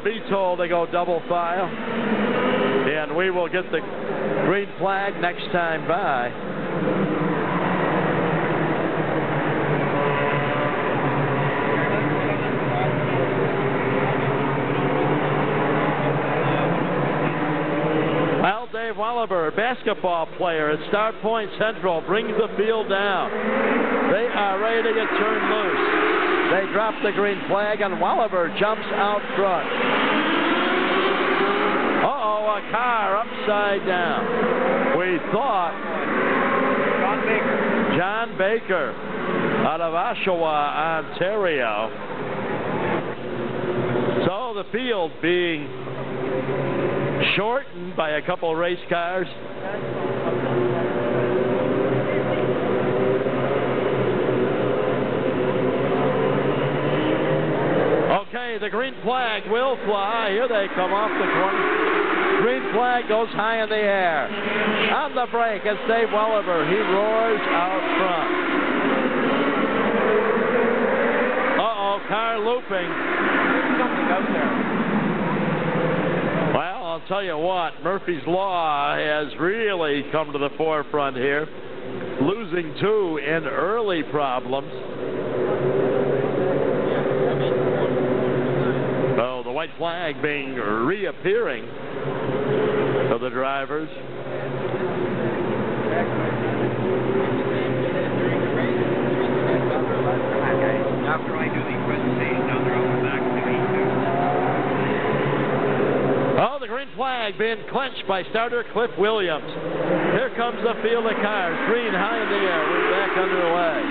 Be told they go double file, and we will get the green flag next time by. Well, Dave Welliver, basketball player at Star Point Central, brings the field down. They are ready to get turned loose. They drop the green flag, and Welliver jumps out front. Uh-oh, a car upside down. We thought John Baker out of Oshawa, Ontario. So the field being shortened by a couple race cars. Okay, the green flag will fly. Here they come off the corner. Green flag goes high in the air. On the break, it's Dave Welliver. He roars out front. Uh-oh, car looping. Well, I'll tell you what, Murphy's Law has really come to the forefront here. Losing two in early problems. So the white flag being reappearing for the drivers. After I do the presentation down there, I'll come back to Oh, the green flag being clenched by starter Cliff Williams. Here comes the field of cars. Green high in the air. We're back underway.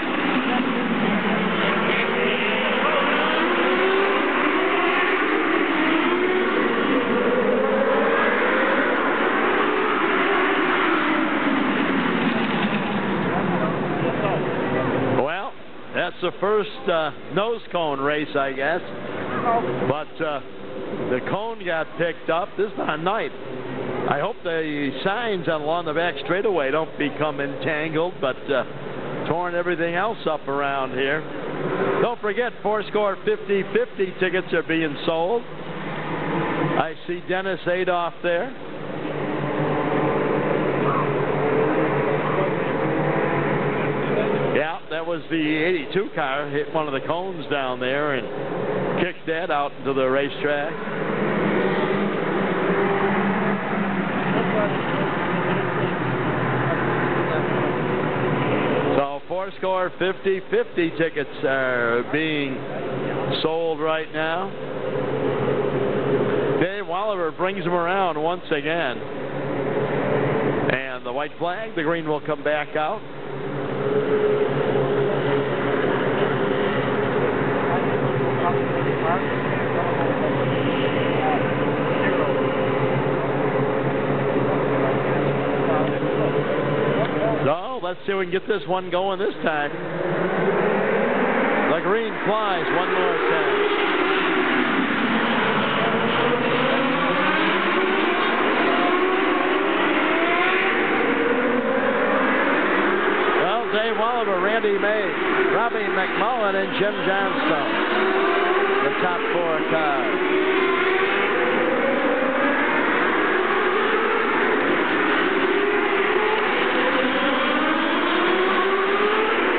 Well, that's the first nose cone race, I guess. But the cone got picked up. This is not night. I hope the signs along the back straightaway don't become entangled, but torn everything else up around here. Don't forget, 4-score-50-50 tickets are being sold. I see Dennis Adolph there. Yeah, that was the 82 car. Hit one of the cones down there and kicked that out into the racetrack. So 4-score-50-50 tickets are being sold right now. Dave Welliver brings them around once again. And the white flag, the green will come back out. So let's see if we can get this one going this time. The green flies one more time. Well, Dave Welliver, Randy May, Robbie McMullen, and Jim Johnstone, the top four cars.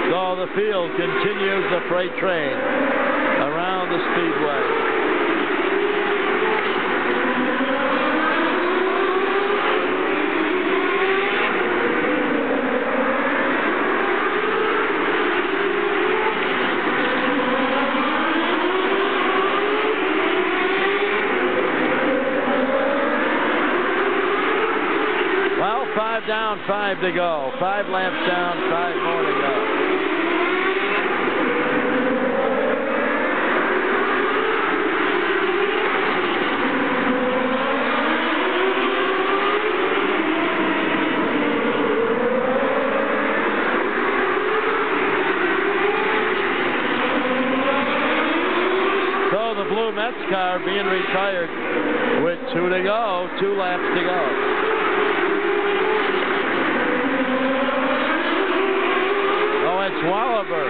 So the field continues the freight train around the speedway. Well, 5 down, 5 to go. 5 laps down, 5 more to go. Blue Mets car being retired with 2 to go, 2 laps to go. Oh, it's Welliver.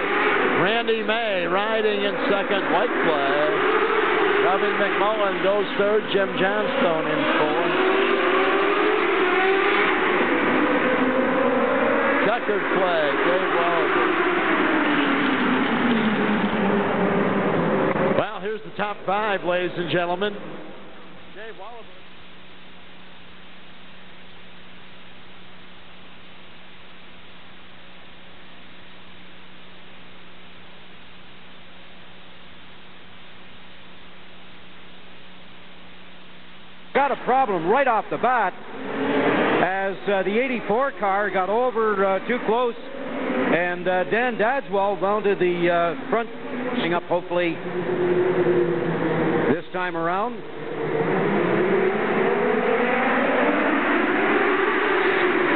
Randy May riding in second, white flag. Kevin McMullen goes third. Jim Johnstone in fourth. Checkered flag, Dave Wallaby. Well, here's the top five, ladies and gentlemen. Dave Wallaby. Got a problem right off the bat as the 84 car got over too close, and Dan Dadswell mounted the front, up hopefully this time around.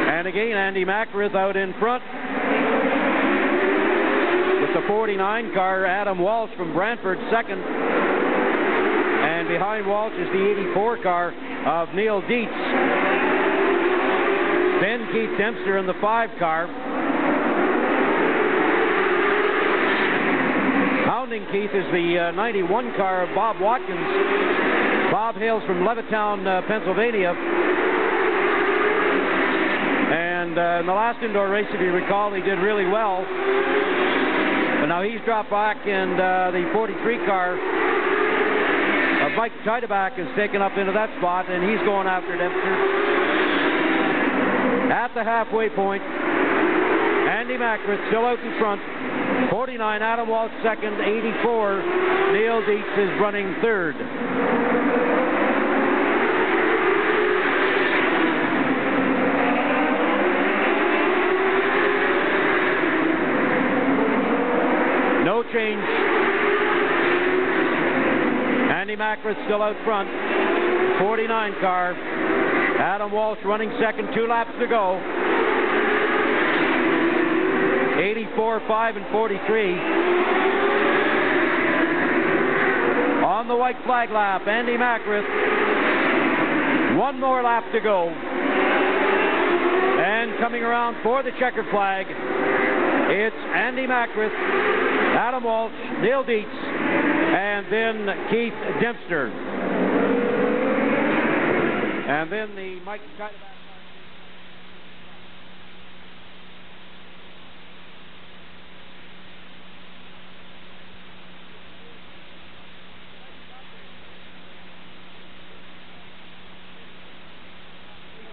And again, Andy Mackworth out in front with the 49 car. Adam Walsh from Brantford second. And behind Walsh is the 84 car of Neil Dietz. Then Keith Dempster in the 5 car. Hounding Keith is the 91 car of Bob Watkins. Bob hails from Levittown, Pennsylvania. And in the last indoor race, if you recall, he did really well. But now he's dropped back, and the 43 car Mike Titeback is taken up into that spot, and he's going after Dempster. At the halfway point, Andy Mackworth still out in front. 49, Adam Walsh second. 84, Neil Dietz is running third. No change. Andy Mackworth still out front. 49 car. Adam Walsh running second. 2 laps to go. 84, 5, and 43. On the white flag lap, Andy Mackworth. 1 more lap to go. And coming around for the checkered flag, it's Andy Mackworth, Adam Walsh, Neil Dietz, and then Keith Dempster. And then the Mike Titeback.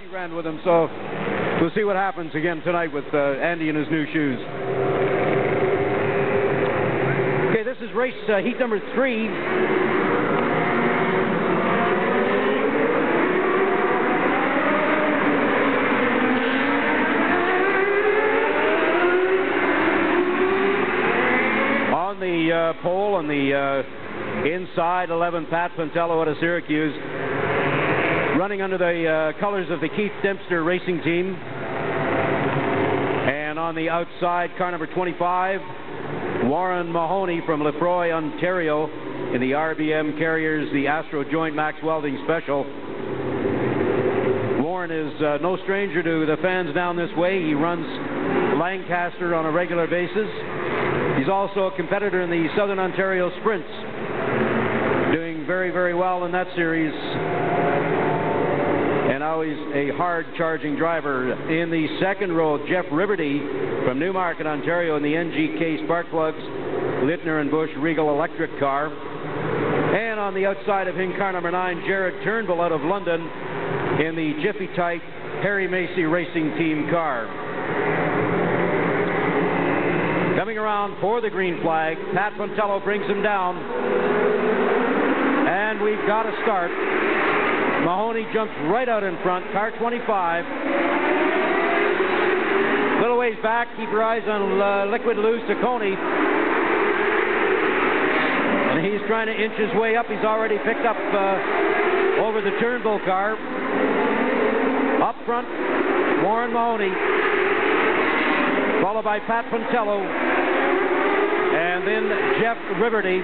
He ran with him, so we'll see what happens again tonight with Andy in his new shoes. Okay, this is race heat number 3. On the pole on the inside, 11, Pat Puntello out of Syracuse, running under the colors of the Keith Dempster Racing Team. And on the outside, car number 25, Warren Mahoney from Lefroy, Ontario, in the RBM Carriers, the Astro Joint Max Welding Special. Warren is no stranger to the fans down this way. He runs Lancaster on a regular basis. He's also a competitor in the Southern Ontario Sprints, doing very, very well in that series. And now he's a hard-charging driver. In the second row, Jeff Riverty from Newmarket, Ontario, in the NGK Sparkplugs, Littner and Bush Regal Electric car. And on the outside of him, car number 9, Jared Turnbull out of London in the Jiffy Type Harry Macy Racing Team car. Coming around for the green flag, Pat Puntello brings him down. And we've got a start. Mahoney jumps right out in front, car 25. Little ways back, keep your eyes on Liquid Lou Ciccone. And he's trying to inch his way up. He's already picked up over the Turnbull car. Up front, Warren Mahoney, followed by Pat Puntello, and then Jeff Riverty.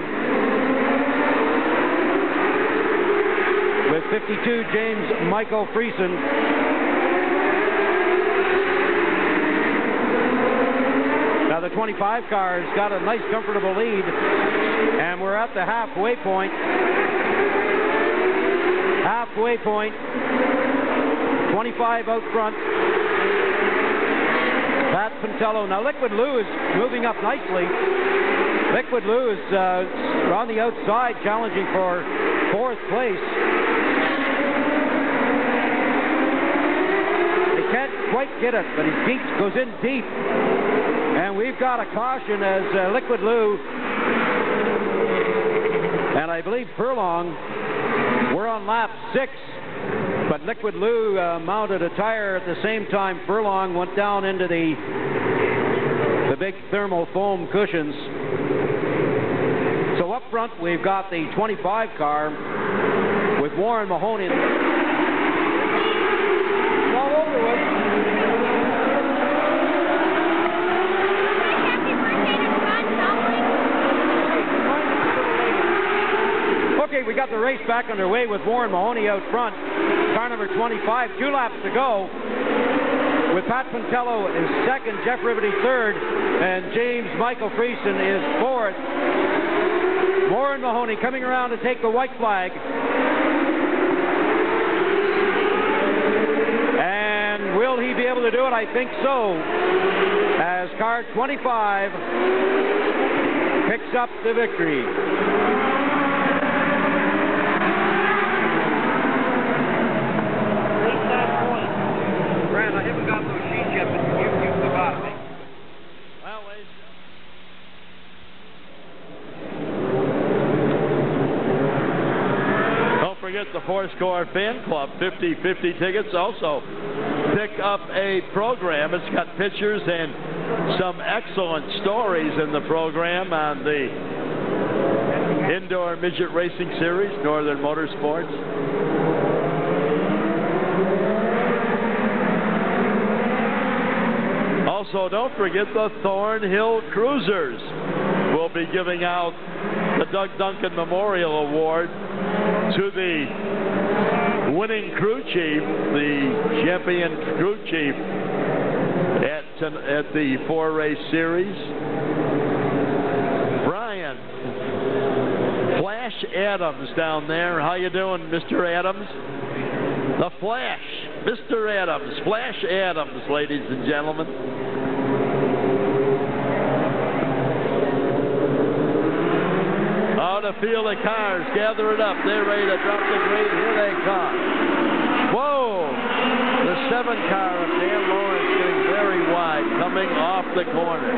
With 52, James Michael Friesen. Now the 25 car's got a nice, comfortable lead, and we're at the halfway point. halfway point. 25 out front. Pat Pintello. Now Liquid Lou is moving up nicely. Liquid Lou is on the outside challenging for 4th place. He can't quite get it, but he goes in deep. And we've got a caution as Liquid Lou and I believe Furlong were on lap 6. But Liquid Lou mounted a tire at the same time. Furlong went down into the big thermal foam cushions. So up front, we've got the 25 car with Warren Mahoney. It's all over with. Okay, we got the race back underway with Warren Mahoney out front. Car number 25, 2 laps to go. With Pat Pintello is 2nd, Jeff Rivety 3rd, and James Michael Friesen is 4th. Warren Mahoney coming around to take the white flag. And will he be able to do it? I think so. As car 25 picks up the victory. Brad, I haven't got those sheets yet, but you've got me. Well, ladies. Don't forget the Fourscore Fan Club 50/50 tickets. Also, pick up a program. It's got pictures and some excellent stories in the program on the Indoor Midget Racing Series, Northern Motorsports. Also, don't forget the Thornhill Cruisers. We'll be giving out the Doug Duncan Memorial Award to the winning crew chief, the champion crew chief at the 4-race series. Brian Flash Adams down there. How you doing, Mr. Adams? The Flash, Mr. Adams, Flash Adams, ladies and gentlemen. Oh, the field of cars, gather it up. They're ready to drop the grade. Here they come. Whoa! The 7 car of Dan Lawrence getting very wide, coming off the corner.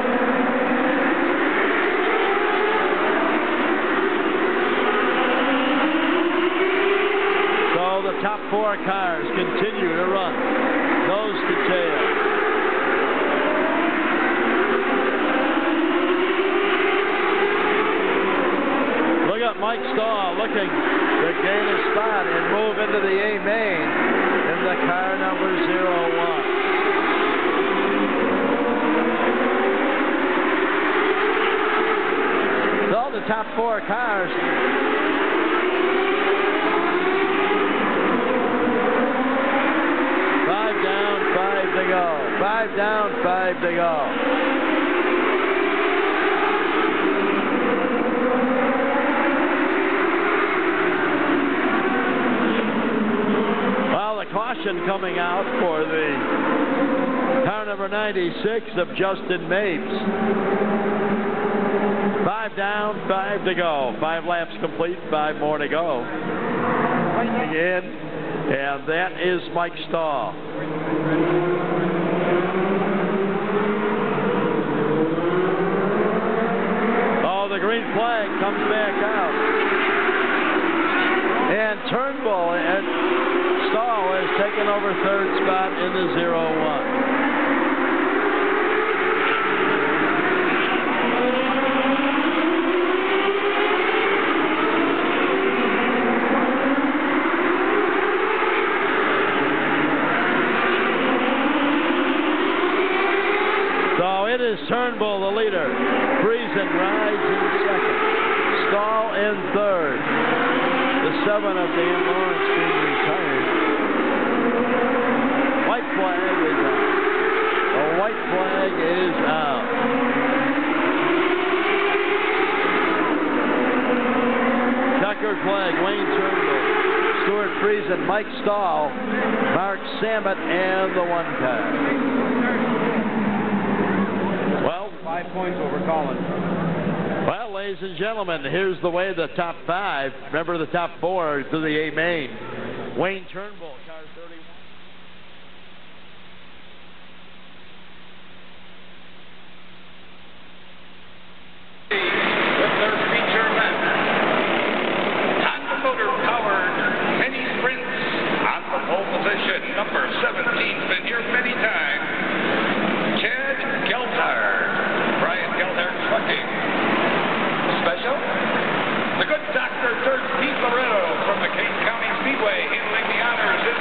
So the top 4 cars continue to run nose to tail. Look at Mike Stahl looking to gain a spot and move into the A main in the car number 01. So the top 4 cars. 5 down, 5 to go. 5 down, 5 to go. Well, the caution coming out for the car number 96 of Justin Mapes. 5 down, 5 to go. 5 laps complete, 5 more to go. Again. And that is Mike Stahl. Oh, the green flag comes back out. And Turnbull and Stahl has taken over 3rd spot in the 01. It is Turnbull, the leader. Friesen rides in 2nd. Stahl in 3rd. The 7 of Dan Lawrence being retired. White flag is out. The white flag is out. Checkered flag, Wayne Turnbull. Stuart Friesen, Mike Stahl, Mark Samet, and the 1 tie. Well, 5 points over Collins. Well, ladies and gentlemen, here's the way the top 5, remember the top 4 to the A main. Wayne Turnbull, car 31. With their feature left, Honda motor powered mini sprints on the pole position. Number 17's been here many times. Chad Geltard, Brian Geltard Trucking. Special, the good Dr. Dirk Pete Loretto from the Kane County Speedway handling the honors.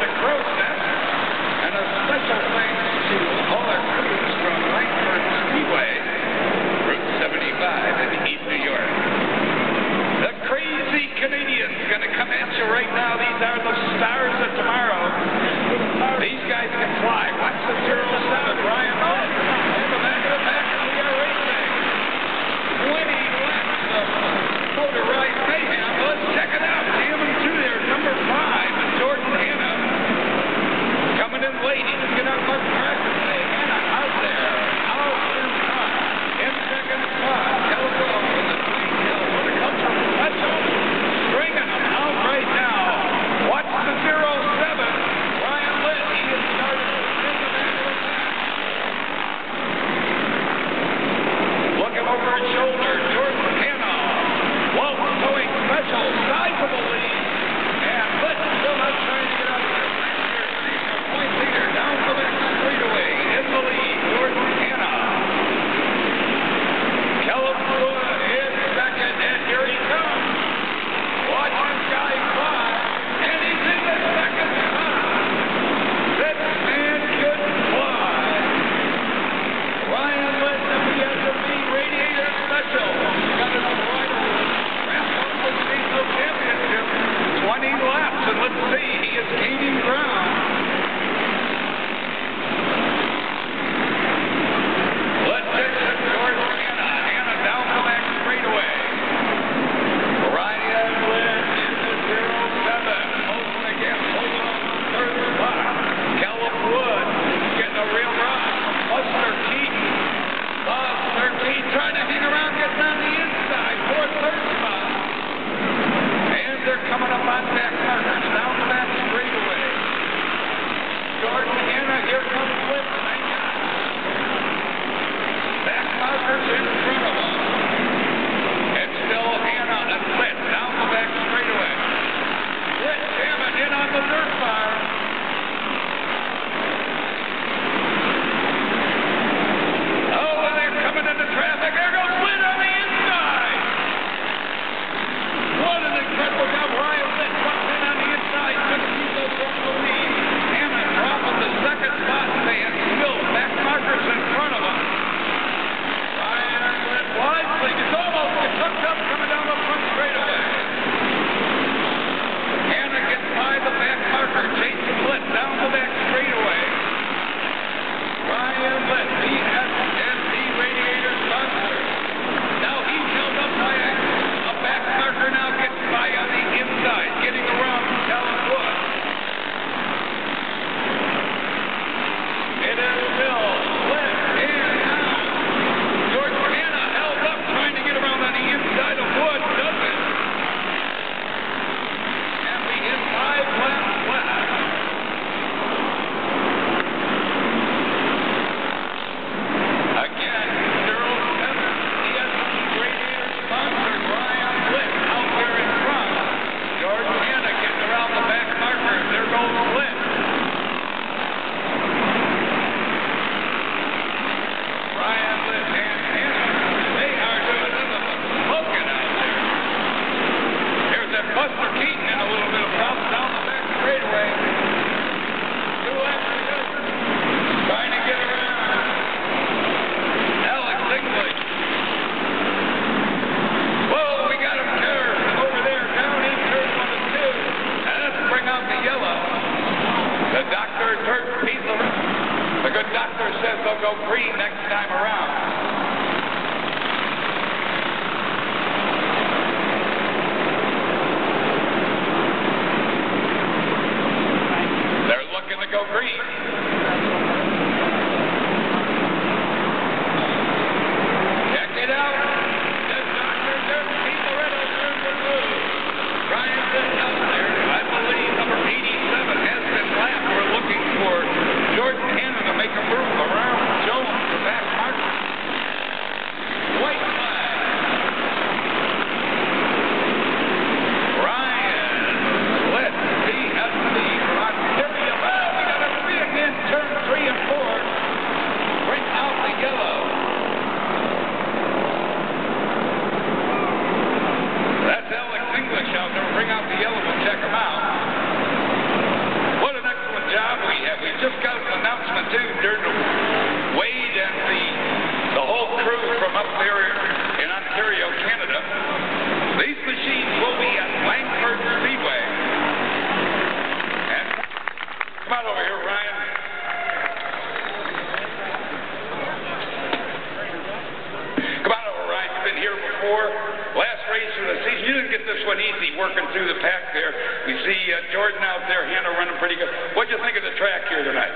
didn't this one easy working through the pack there. We see Jordan out there, Hannah running pretty good. What'd you think of the track here tonight?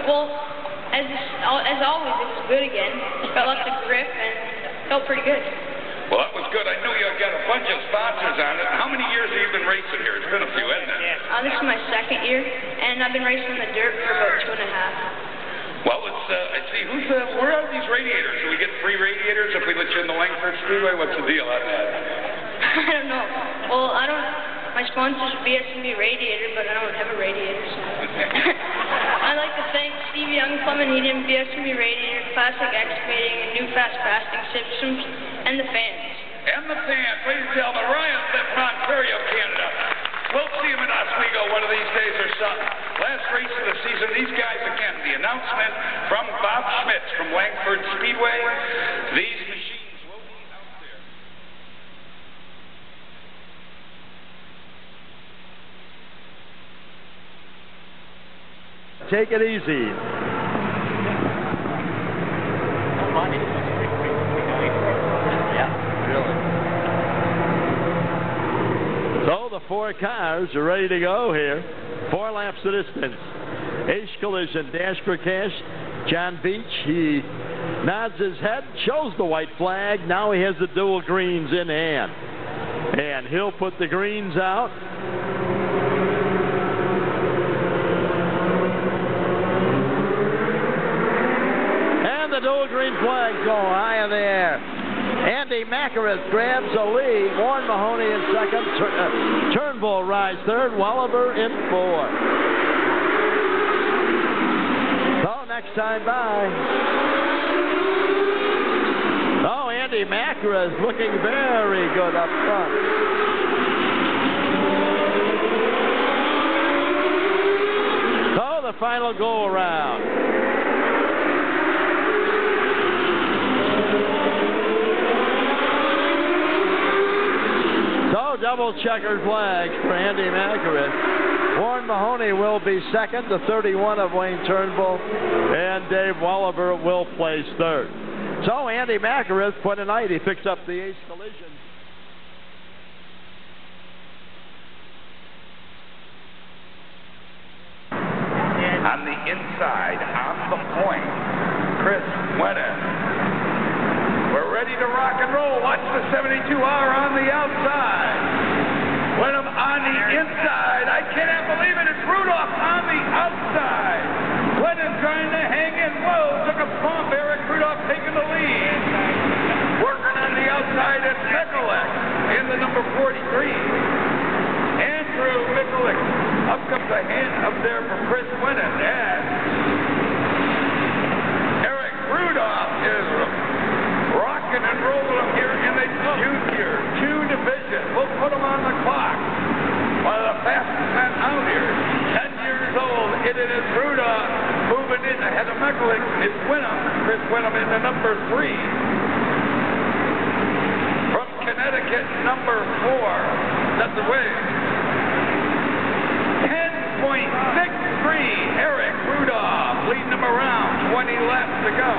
Well, as always, it was good again. Got lots of grip and felt pretty good. Well, that was good. I know you got a bunch of sponsors on it. How many years have you been racing here? It's been a few, hasn't it? This is my second year, and I've been racing in the dirt for about 2.5. Well, it's, I see, where are these radiators? Do we get free radiators if we let you in the Langford Speedway? What's the deal on that? I don't know. Well, my sponsor's BSMB radiator, but I don't have a radiator, so. I'd like to thank Steve Young, Clement Heaton, BSMB radiator, Classic Excavating, and New Fast Fasting Systems, and the fans. And the fans, ladies and gentlemen, Ryan Litt from Ontario, Canada. We'll see him in Oswego one of these days or something. Last race of the season, these guys again, the announcement from Bob Schmitz from Langford Speedway. These machines will be out there. Take it easy. So the 4 cars are ready to go here. 4 laps of distance. Ace Collision, Dash for Cash, John Beach. He nods his head, shows the white flag. Now he has the dual greens in hand. And he'll put the greens out. And the dual green flags go high in the air. Andy Macaris grabs the lead. Warren Mahoney in second. Turnbull rides third. Welliver in fourth. So next time by. Oh, Andy Macaris looking very good up front. So the final go around. Double checkered flags for Andy Macaris. Warren Mahoney will be second, the 31 of Wayne Turnbull, and Dave Welliver will place third. So Andy Macaris put a night. He picks up the Ace Collision. On the inside, on the point, Chris Wennon. We're ready to rock and roll. Watch the 72R on the outside. Wenham on the inside. I cannot believe it. It's Rudolph on the outside. Wenham trying to hang in. Whoa, took a bump. Eric Rudolph taking the lead. Working on the outside at Mikulik in the number 43. Andrew Mikulik. Up comes a hand up there for Chris Wenham. And Eric Rudolph is rocking and rolling them here in the junior 2 division. We'll put them on the clock. One of the fastest men out here, 10 years old. It is Rudolph moving in ahead of Mikulik. It's Wenham. Chris Wenham in the number 3. From Connecticut, number 4. That's the way. 10.63. Eric Rudolph leading them around. 20 laps to go.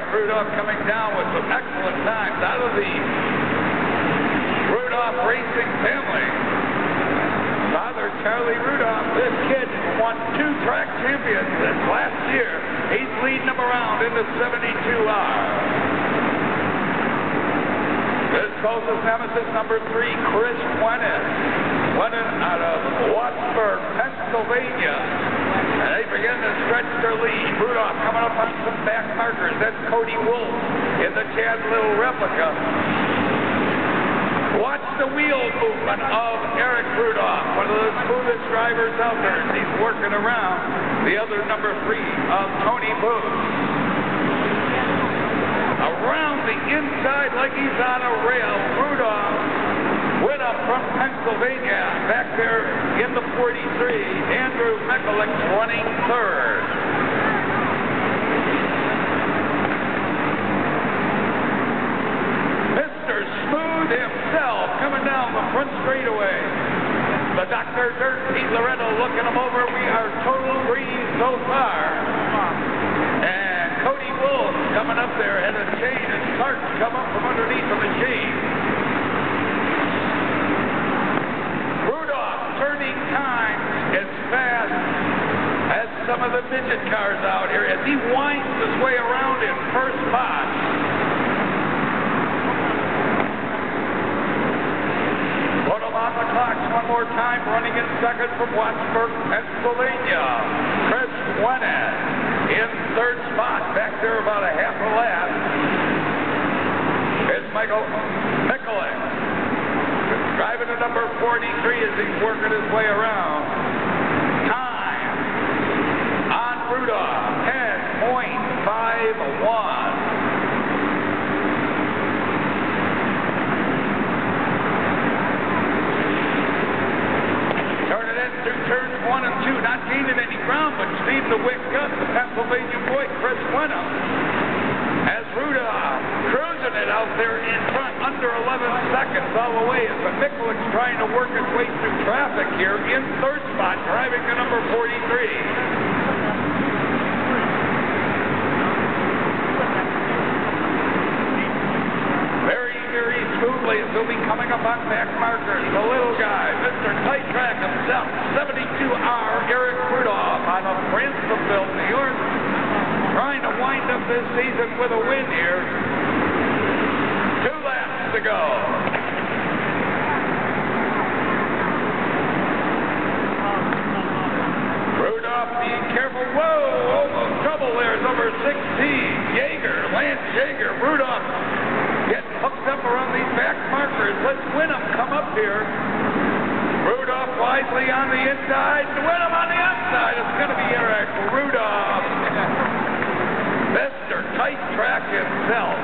Rudolph coming down with some excellent times out of the Rudolph Racing family. Father Charlie Rudolph, this kid won 2 track championships last year. He's leading them around in the 72R. This closest nemesis, number 3, Chris Wenham. Wenham out of Wattsburg, Pennsylvania. And they begin to stretch their lead. Rudolph coming up on some back markers. That's Cody Wolf in the Chad Little replica. Watch the wheel movement of Eric Rudolph, one of the smoothest drivers out there. He's working around the other number 3 of Tony Booth. Around the inside like he's on a rail, Rudolph went up from Pennsylvania, back there in the 43. Andrew Mikulik running third. Mr. Smooth himself coming down the front straightaway. The Dr. Dirt, Pete Loretto looking him over. We are total green so far. And there, had a chain and starts come up from underneath the machine. Rudolph turning time as fast as some of the midget cars out here as he winds his way around in first spot. Put him on the clock one more time, running in second from Wattsburg, Pennsylvania. Chris Winnet in third spot, back there about a half a lap. It's Michael Mikulik, driving to number 43 as he's working his way around. Time on Rudolph, 10.51. Through turns 1 and 2, not gaining any ground, but seemed to wick up the Pennsylvania boy, Chris Winnet. As Rudolph cruising it out there in front, under 11 seconds all the way, as Mikulik's trying to work his way through traffic here in third spot, driving to number 43. Very smoothly as he'll be coming up on back markers. The little guy, Mr. Tight Track himself, 72R Eric Rudolph out of Ransomville, New York, trying to wind up this season with a win here. 2 laps to go. Rudolph being careful. Whoa, almost trouble there. Number 16, Lance Jaeger. Rudolph getting hooked up around these back markers. Let's Winnet come up here. Rudolph wisely on the inside. Winnet on the outside. It's going to be Eric Rudolph. Mr. Tight Track himself.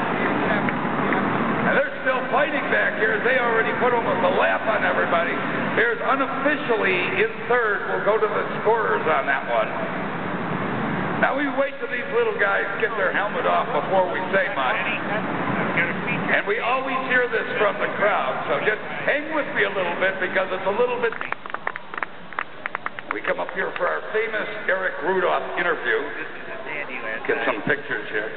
And they're still fighting back here. They already put almost a lap on everybody. Here's unofficially in third. We'll go to the scorers on that one. Now we wait till these little guys get their helmet off before we say much. And we always hear this from the crowd, so just hang with me a little bit because it's a little bit... We come up here for our famous Eric Rudolph interview. Get some pictures here.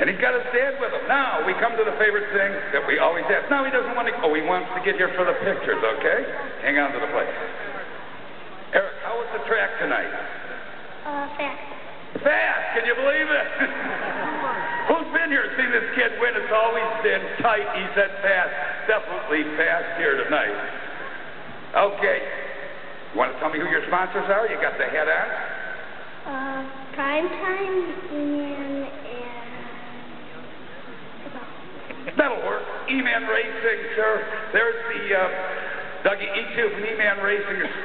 And he's got to stand with them. Now we come to the favorite thing that we always ask. No, he doesn't want to... Oh, he wants to get here for the pictures, okay? Hang on to the place. Eric, how was the track tonight? Fast. Fast, can you believe it? Who's been here seen this kid win? It's always been tight. He said fast. Definitely fast here tonight. Okay. You want to tell me who your sponsors are? You got the head on? Primetime, Union, and... That'll work. E-Man Racing, sir. There's the... Dougie E2 from E-Man Racing is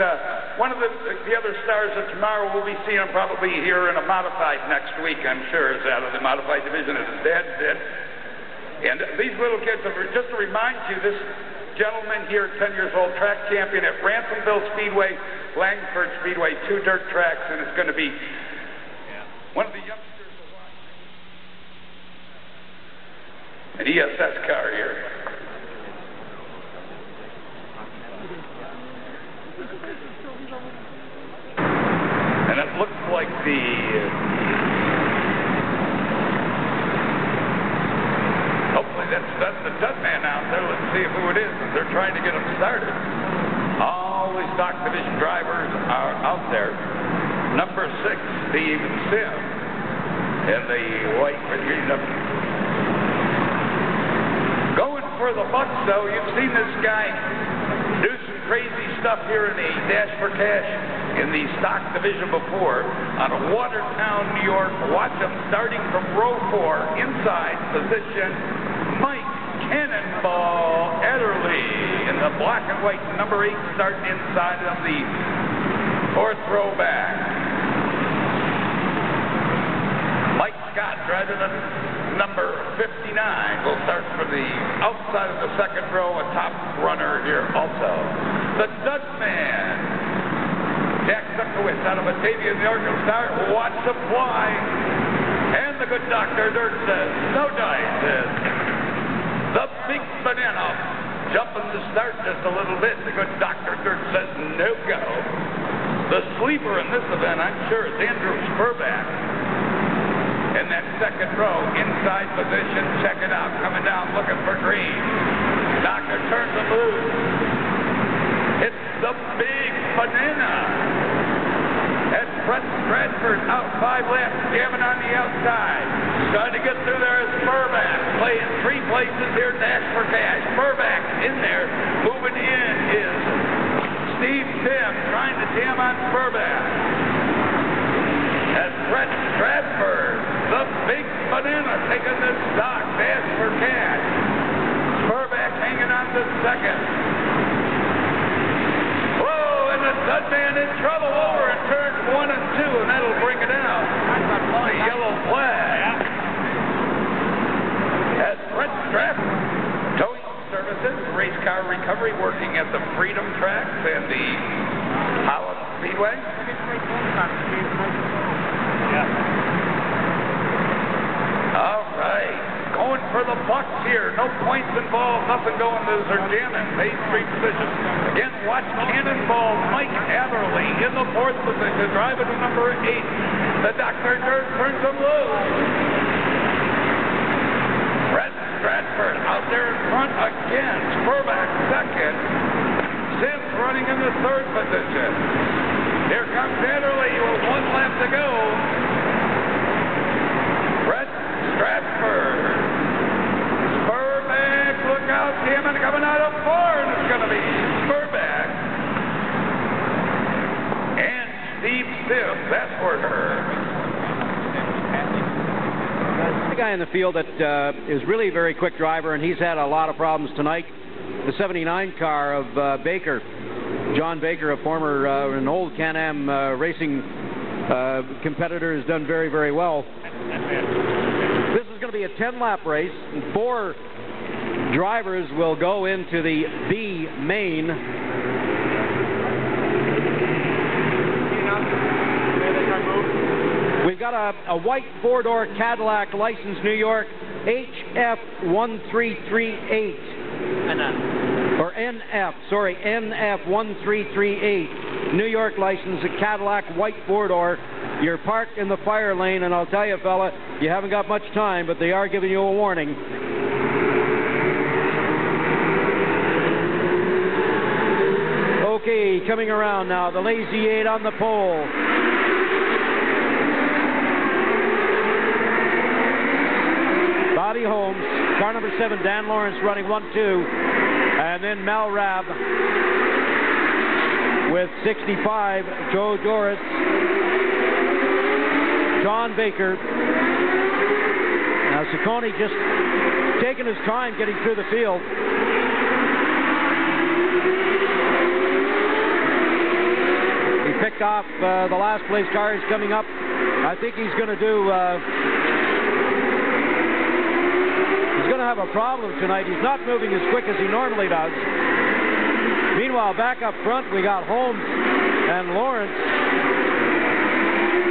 one of the other stars that tomorrow we'll be seeing probably here in a modified next week, I'm sure, is out of the modified division as his dad did. And these little kids, just to remind you, this gentleman here, 10 years old, track champion at Ransomville Speedway, Langford Speedway, 2 dirt tracks, and it's going to be one of the youngsters to watch. An ESS car here. And it looks like the hopefully that's the Dud man out there. Let's see who it is. They're trying to get him started. All the stock division drivers are out there. Number 6, Steve Sim, in the white Virginia. Going for the bucks, though. You've seen this guy do some crazy stuff here in the Dash for Cash in the stock division before out of Watertown, New York. Watch him starting from row 4, inside position, Mike Cannonball Ederly in the black and white number 8, starting inside of the 4th row back. Mike Scott driving the number 59 will start for the outside of the 2nd row, a top runner here also. The Dutch man, Jack Zuckowitz out of Batavia, New York, will start. Watch the fly. And the good Dr. Dirt says, no dice. The big banana jumping to start just a little bit. The good Dr. Dirt says, no go. The sleeper in this event, I'm sure, is Andrew Spurback. in that second row, inside position, check it out, coming down, looking for green. Doctor turns the blue. It's the Big Banana. That's Brett Stratford out 5 left, jamming on the outside. Trying to get through there is Furback, playing 3 places here, dash for cash. Furback in there, moving in is Steve Tim, trying to jam on Furback. That's Brett Stratford, the Big Banana, taking the stock, dash for cash. Furback hanging on to second. Whoa, and the Dud Man in trouble over in turns 1 and 2, and that'll bring it out. The yellow flag. As Brett Stratford, towing services, race car recovery, working at the Freedom Tracks and the Holland Speedway. All right, going for the bucks here. No points involved, nothing going to Zerjanin. Main Street position. Again, watch Cannonball Mike Adderley in the 4th position, driving to number 8. The Dr. Dirt turns him loose. Brett Stratford out there in front again. Furback second. Sims running in the 3rd position. Here comes Adderley with 1 lap to go. Brett Stratford. Furback, look out, Hammond coming out of 4, and it's going to be Furback. And Steve Sims, that's for her. The guy in the field that is really a very quick driver, and he's had a lot of problems tonight. The 79 car of Baker. John Baker, a former, an old Can-Am racing competitor, has done very, very well. This is going to be a 10-lap race, and 4 drivers will go into the B main. We've got a white 4-door Cadillac, license New York, HF1338. Or NF, sorry, NF1338. New York license, a Cadillac, white 4-door. You're parked in the fire lane, and I'll tell you, fella, you haven't got much time, but they are giving you a warning. Okay, coming around now, the Lazy 8 on the pole. Bobby Holmes, car number 7, Dan Lawrence running 1-2, and then Mel Rabb with 65, Joe Doris, John Baker. Now Ciccone just taking his time getting through the field. He picked off the last place car. He's coming up. I think he's going to do... he's going to have a problem tonight. He's not moving as quick as he normally does. Meanwhile, back up front, we got Holmes and Lawrence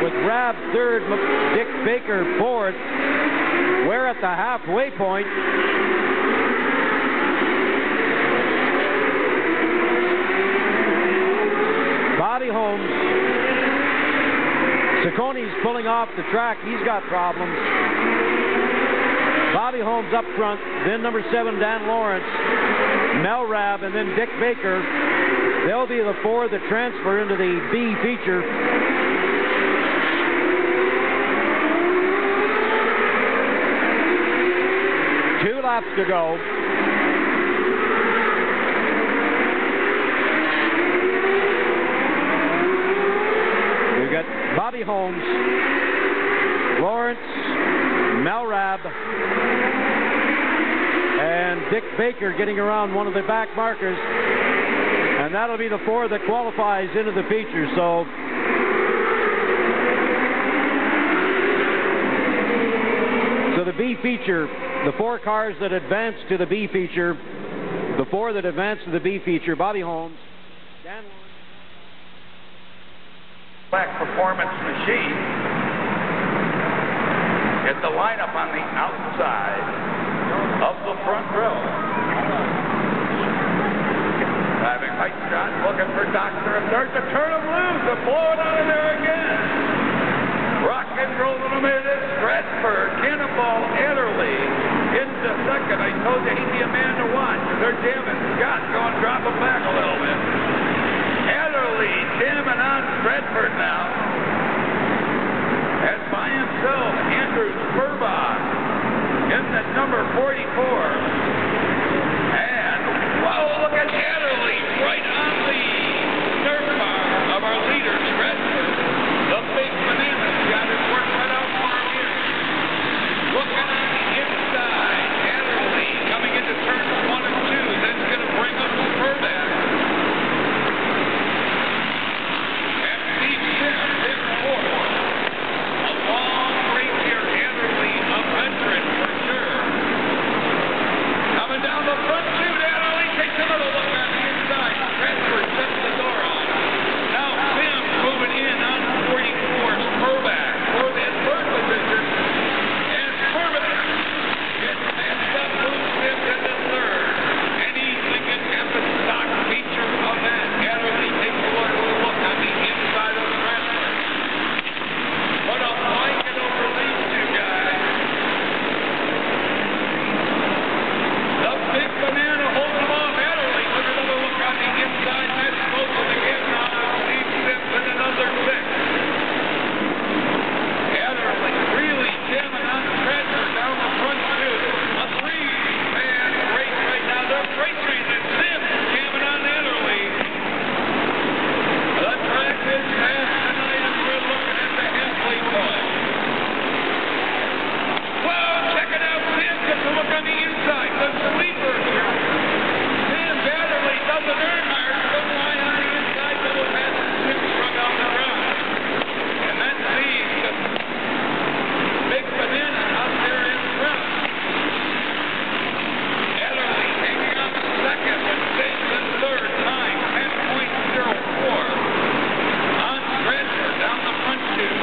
with Rabb 3rd, Dick Baker 4th. We're at the halfway point. Bobby Holmes. Ciccone's pulling off the track. He's got problems. Bobby Holmes up front, then number 7, Dan Lawrence, Mel Rabb, and then Dick Baker. They'll be the 4 that transfer into the B feature. Two laps to go. We've got Bobby Holmes, Lawrence, Mel Rabb, and Dick Baker getting around one of the back markers, and that'll be the 4 that qualifies into the feature. So the B feature, the 4 cars that advance to the B feature, the 4 that advance to the B feature: Bobby Holmes, Dan Lawrence. Black Performance Machine. Get the lineup on the outside of the front row. Driving right shot, looking for Doctor and Dirt to turn him loose, to blow it out of there again. Rock and roll in the mid, it's Stratford. Stratford, Cannonball Adderley into second. I told you he'd be a man to watch. They're jamming. Scott going drop him back a little bit. Adderley jamming on Stratford now. And by himself, Andrew Spurbach in the number 44. And, whoa, look at Adderley right on the nerve bar of our leader, Stratford. The big banana's got his work cut out for him here. Looking on the inside, Adderley coming into turns 1 and 2. That's going to bring up Spurbach. And Steve Sims in fourth. A long race here, Adderley, a veteran for sure. Coming down the front chute, Adderley takes another look on the inside. Stratford sets the door on. Now Sims moving in on 44, Spurbach for that third position. And Spurbach gets passed up, moves Sims into third. And he's thinking at the stock feature of that. Adderley takes a look on the inside of Stratford. What a blanket over these two guys. The big banana holds them off. Adderley with another look on the inside. That's closer again now to Steve Sims in another 6. Adderley really jamming on Stratford down the front chute. A 3-man race right now. They're racing and Sims jamming on Adderley. The track is fast tonight as we're looking at the halfway point. Whoa, check it out. Sims gets a look on the inside. The sweeper here. Sims, Adderley doesn't earn hard. Doesn't lie on the inside. Double pass. Sims strung out the ground. And that leaves the big banana out there in front. Adderley hanging on second with Sims in third. Time 10.04. On Stratford down the front chute.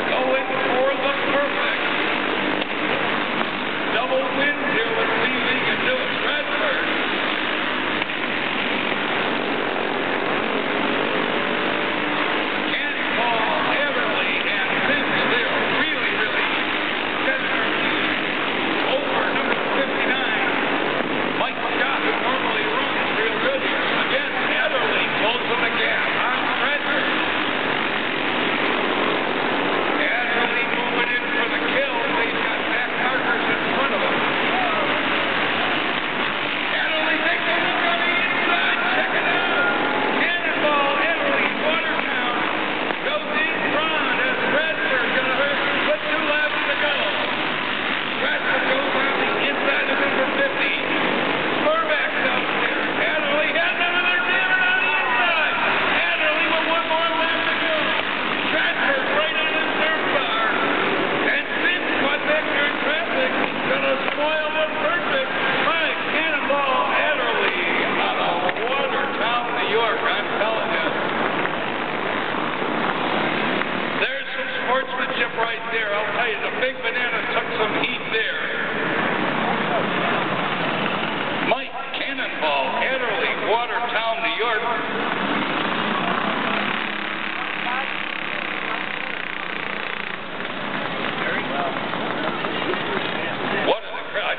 Going for the perfect. Double win here with Lee League and do it. Stratford. Cannonball, Adderley, and Sims. They are really, really getting over number 59. Mike Scott, who normally runs real good here. Again, Adderley closing the gap on Stratford. Adderley moving in for the kill. They've got Matt Markers in front of him. Adderley takes a look on the inside. Check it out. Cannonball, Adderley, Watertown goes in front as Stratford going to hurt with 2 laps to go. Stratford goes on the inside of number 50. Spurbach's out there. Adderley has another jammer on the inside. Adderley with 1 more lap to go. Stratford right on his nerve bar. And Sims caught back here in traffic. Gonna spoil the perfect. Right, Cannonball Adderley out of Watertown, New York. I'm telling you. There's some sportsmanship right there. I'll tell you, the big banana took some heat there. Mike Cannonball Adderley, Watertown, New York. What in the crowd?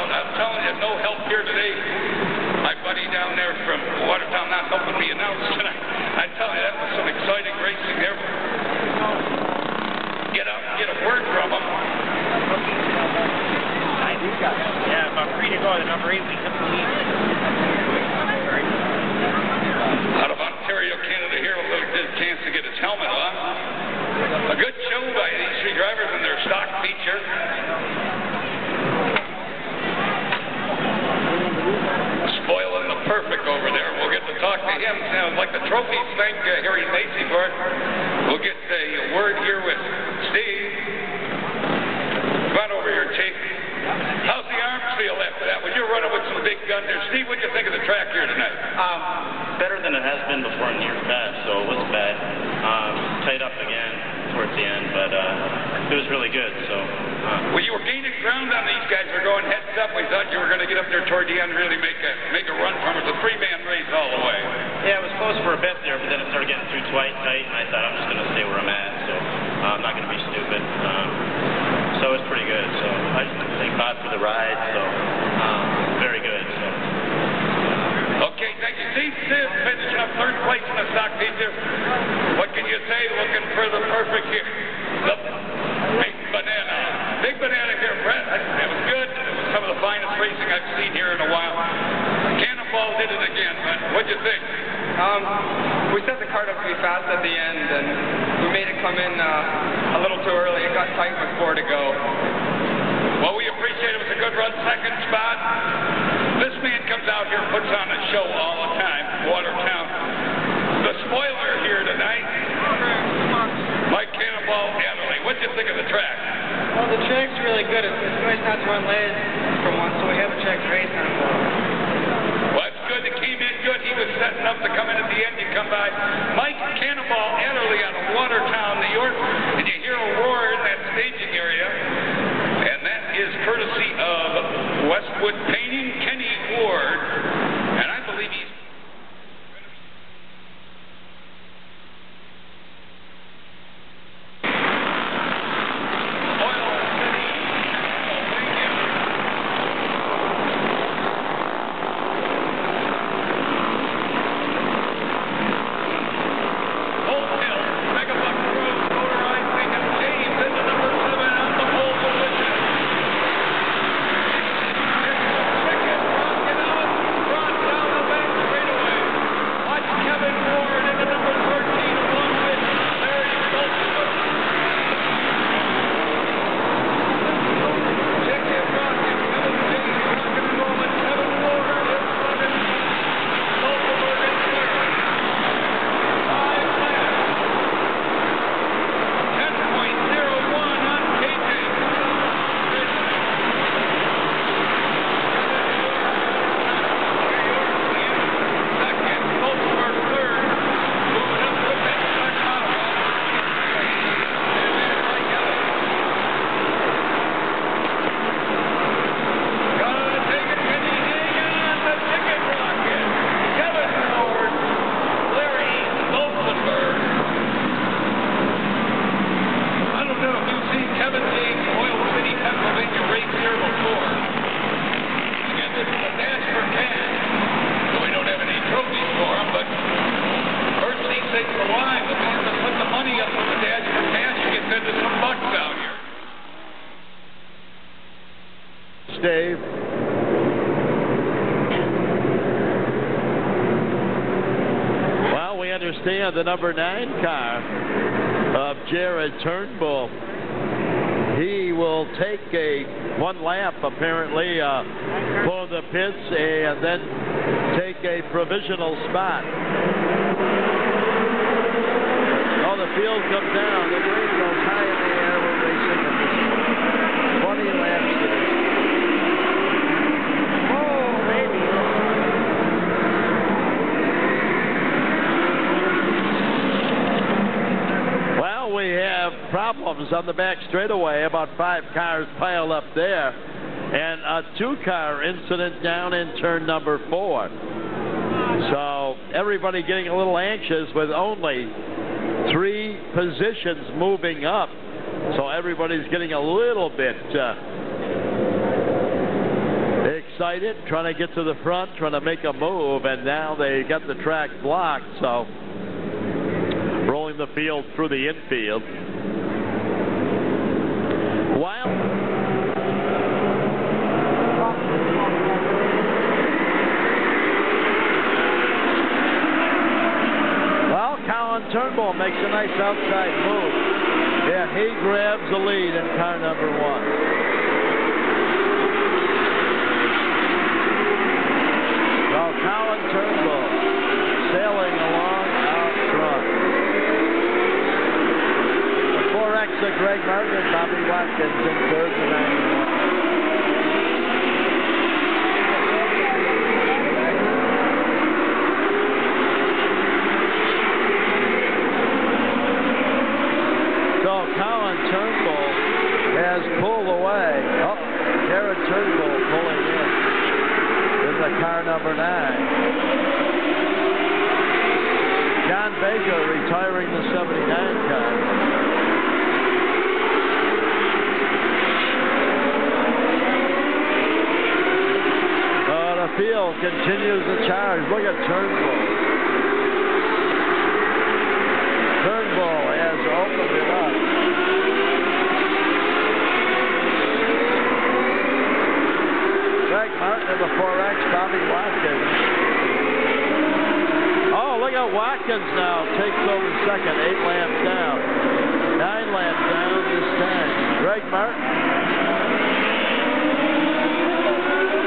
I'm telling you, no help here today. My buddy down there from Watertown not helping me announce tonight. I tell you, that was some exciting racing there. Get out and get a word from him. Yeah, about 3 to go. The number 8 leads up the lead. Out of Ontario, Canada here, a little chance to get his helmet on. A good show by these 3 drivers in their stock feature. Spoiling the perfect over there. We'll get to talk to him. Like the trophies, thank Harry Macy for it. We'll get a word here with Steve. Come on over here, Chief. How's the arms feel after that? When you're running with some big guns there. Steve, what'd you think of the track here tonight? Better than it has been before in years past, so it wasn't bad. Tied up again towards the end, but it was really good. So. Well, you were gaining ground on these guys. We're going heads up. We thought you were going to get up there toward the end, really make a run from it. It's a 3-man race all the way. Yeah, it was close for a bit there, but then it started getting too tight, and I thought I'm just going to stay where I'm at. So I'm not going to be stupid. So it's pretty good. So I just thank God for the ride. So very good. So. Okay, thank you. Steve Sims finishing up third place in the stock feature. What can you say? Looking for the perfect year. The big banana. Big banana here, Brett. It was good. It was some of the finest racing I've seen here in a while. Cannonball did it again, but what'd you think? We set the cart up to be fast at the end, and we made it come in a little too early. It got tight with 4 to go. Well, we appreciate it. It was a good run, second spot. This man comes out here, puts on a show all the time, Watertown. The spoiler here tonight, Mike Cannonball Adderley. What'd you think of the track? Well, the track's really good. It's nice not to run late for once, so we have a track race on it. Well, that's good. It came in good. He was setting up to come in at the end. You come by Mike Cannonball Adderley out of Watertown, New York, and you hear a roar in that staging area. And that is courtesy of Westwood Painting, Kenny Ward. And I believe he's... Dave. Well, we understand the number 9 car of Jared Turnbull. He will take one lap, apparently, for the pits, and then take a provisional spot. Oh, the field comes down. The green goes high in the air. We're racing 20 laps to the problems on the back straightaway. About 5 cars piled up there, and a 2-car incident down in turn number 4. So everybody getting a little anxious with only 3 positions moving up. So everybody's getting a little bit excited, trying to get to the front, trying to make a move, and now they got the track blocked. So rolling the field through the infield. Turnbull makes a nice outside move. Yeah, he grabs the lead in car number 1. Well, Colin Turnbull sailing along out front. The 4X of Greg Martin, Bobby Watkins in third to 91. Turnbull has pulled away. Oh, Jared Turnbull pulling in the car number 9. John Baker retiring the 79 car. continues the charge. Look at Turnbull. Turnbull has opened it up. Greg Martin in the 4X, Bobby Watkins. Oh, look at Watkins now. Takes over second. 8 laps down. 9 laps down this time. Greg Martin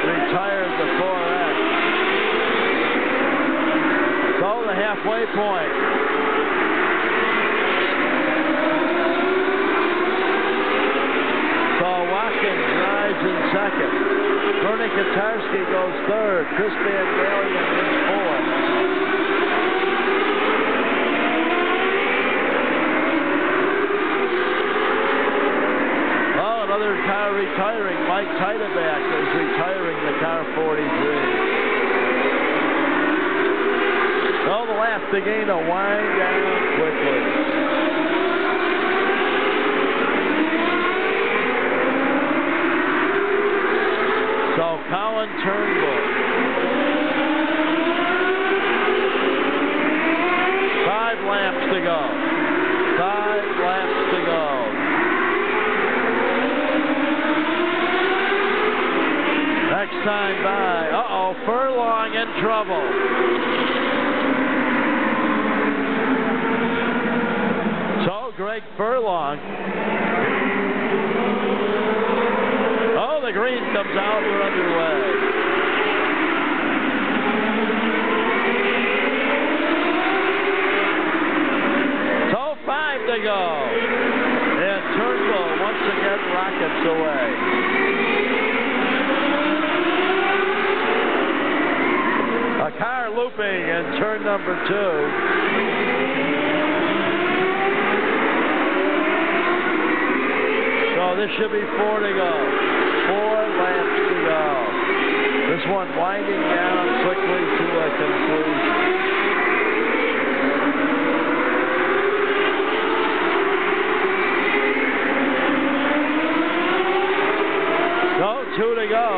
retired the 4X. So the halfway point. So Watkins rides in second. Bernie Katarski goes third. Chris Van Galian is fourth. Oh, another car retiring. Mike Titeback is retiring the car 43. So the lap to gain a wind down quickly. So Colin Turnbull. 5 laps to go. 5 laps to go. Next time by. Uh-oh, Furlong in trouble. So Greg Furlong. Oh, the green comes out. We're underway. So 5 to go. And Turnbull once again rockets away. A car looping in turn number 2. So this should be 4 to go. 4 laps to go. This one winding down quickly to a conclusion. So 2 to go.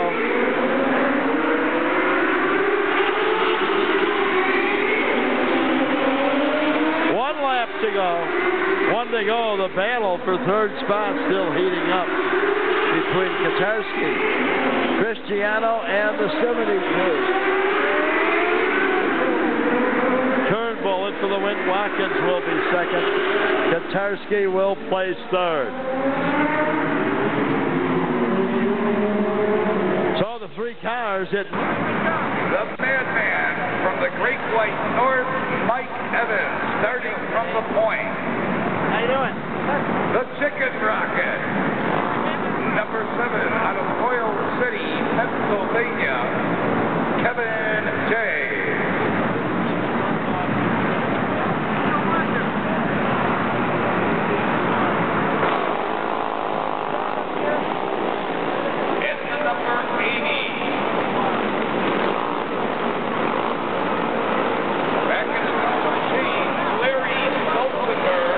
To go. 1 to go. The battle for third spot still heating up between Katarski, Cristiano, and the 72. Turnbull in for the win. Watkins will be second. Katarski will place third. So the 3 cars hit. The madman from the Great White North, Mike Evans, starting from the point. How you doing? The Chicken Rocket, number 7, out of Oil City, Pennsylvania, Kevin J. It's number 80. Back in the machine, Larry Stolzenberg.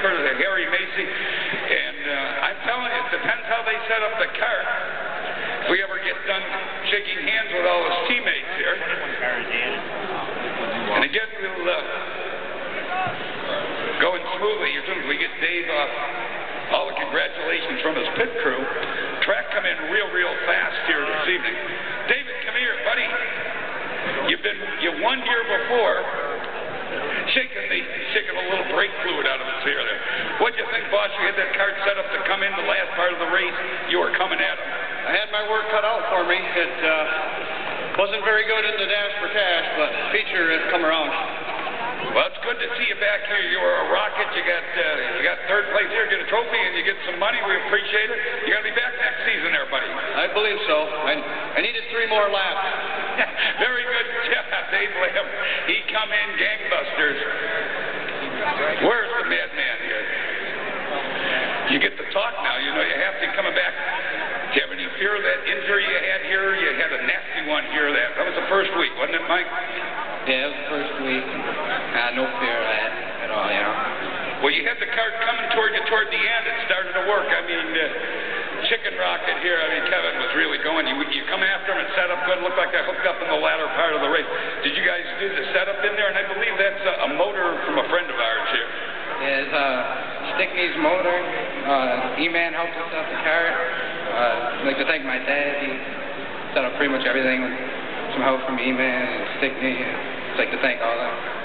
courtesy of Harry Macy. And I'm telling you, it depends how they set up the cart. If we ever get done shaking hands with all his teammates here. And again, we'll going smoothly as soon as we get Dave off. All the congratulations from his pit crew. Track come in real fast here this evening. David, come here, buddy. You won here before. Shaking a little brake fluid out of his hair there. What'd you think, boss? You had that cart set up to come in the last part of the race. You were coming at him. I had my work cut out for me. It wasn't very good in the dash for cash, but feature has come around. Well, it's good to see you back here. You were a rocket. You got third place here. Get a trophy and you get some money. We appreciate it. You're gonna be back next season, there, buddy. I believe so. I needed 3 more laps. Very good job, Dave Lamb. He come in gangbusters. Where's the madman here? You get to talk now. You know you have to coming back. Do you have any fear of that injury you had here? You had a nasty one here. That was the first week, wasn't it, Mike? Yeah, it was the first week. No fear of that at all, you know. Well, you had the cart coming toward you toward the end. It started to work. I mean, chicken rocket here. I mean, Kevin was really going. You come after him and set up good. Looked like they hooked up in the latter part of the race. Did you guys do the setup in there? And I believe that's a motor from a friend of ours here. Yeah, it's Stickney's motor. E-Man helped us out the cart. I'd like to thank my dad. He set up pretty much everything with some help from E-Man and Stickney. I'd like to thank all of them.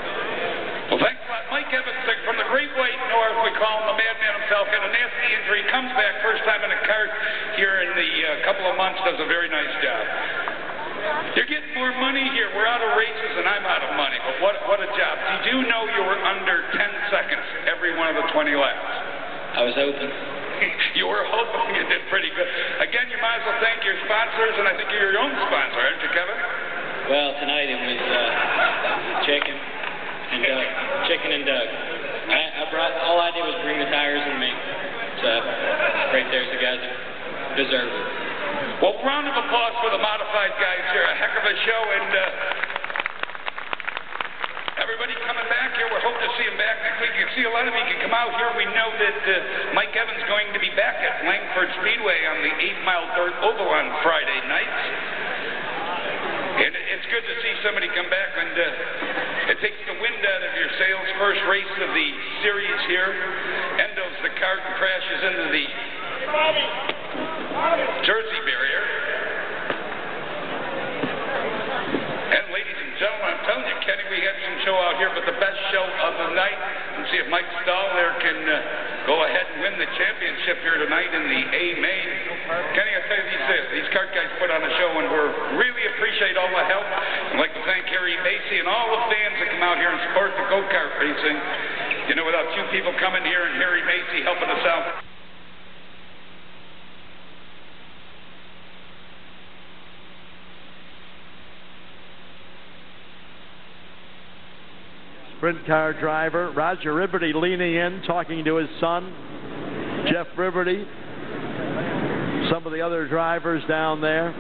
Well, thanks a lot. Mike Evans from the Great White North, we call him the madman himself, had a nasty injury, comes back first time in a cart here in the couple of months, does a very nice job. You're getting more money here. We're out of races and I'm out of money, but what a job. Did you know you were under 10 seconds every one of the 20 laps? I was hoping. You were hoping. You did pretty good. Again, you might as well thank your sponsors, and I think you're your own sponsor, aren't you, Kevin? Well, tonight it was chicken and Doug. I brought, all I did was bring the tires and me. So, right there's the guys that deserve it. Well, round of applause for the modified guys here. A heck of a show, and everybody coming back here. We hope to see them back next week. You can see a lot of you can come out here. We know that Mike Evans is going to be back at Langford Speedway on the 8-mile dirt oval on Friday nights. And it's good to see somebody come back, and it takes the wind out of your sails. First race of the series here. Endo's the cart and crashes into the Jersey barrier. And ladies and gentlemen, I'm telling you, Kenny, we had some show out here, but the best show of the night. And see if Mike Stahl there can go ahead and win the championship here tonight in the A main. Kenny, I tell you these cart guys put on a show, and we really appreciate all the help. I'd like to thank Harry Macy and all the fans that come out here and support the go-kart racing. You know, without you people coming here and Harry Macy helping us out. Sprint car driver Roger Ribberty leaning in, talking to his son, Jeff Ribberty. Some of the other drivers down there.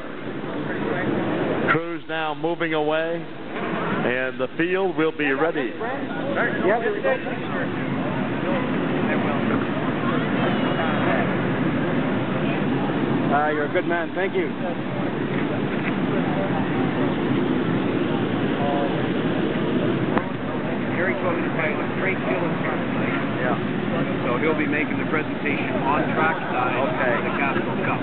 Crews now moving away, and the field will be ready. You're a good man. Thank you. Gary told me to tell you that Craig Hill is here tonight. Yeah. So he'll be making the presentation on track side of the Castrol Cup.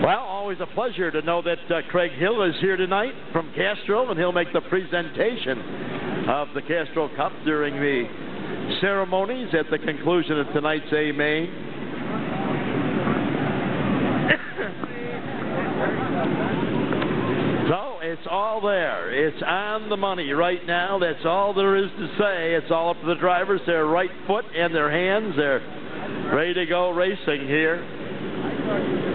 Well, always a pleasure to know that Craig Hill is here tonight from Castrol, and he'll make the presentation of the Castrol Cup during the ceremonies at the conclusion of tonight's A main. So it's all there. It's on the money right now. That's all there is to say. It's all up to the drivers. Their right foot and their hands. They're ready to go racing here.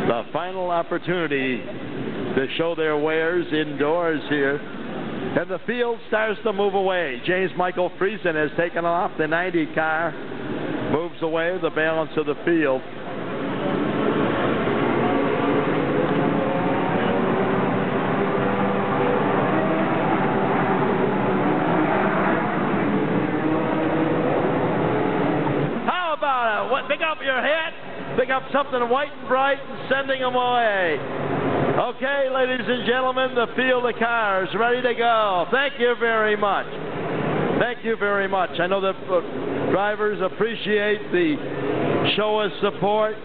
The final opportunity to show their wares indoors here. And the field starts to move away. James Michael Friesen has taken off. The 90 car moves away the balance of the field. your hat, pick up something white and bright, and sending them away. Okay, ladies and gentlemen, the field of cars ready to go. Thank you very much. Thank you very much. I know that drivers appreciate the show of support.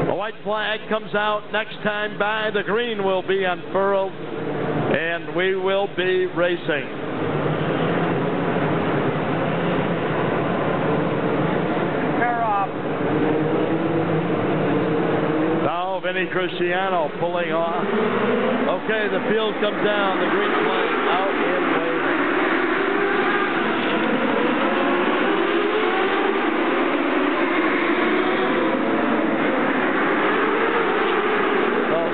The white flag comes out next time by. The green will be unfurled, and we will be racing. Pair off. Now Vinny Cristiano pulling off. Okay, the field comes down. The green flag out and waving.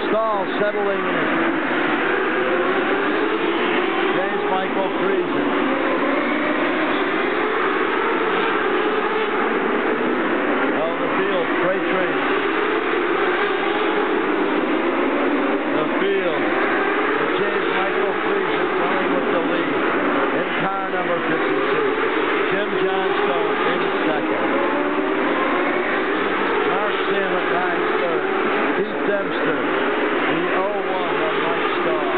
Stall settling in. James Michael Friesen. Oh, the field, freight train. The field. James Michael Friesen running with the lead. In car number 52. Jim Johnstone in second. Mark Samet rides third. Pete Dempster. The 0-1 of Mike Stahl.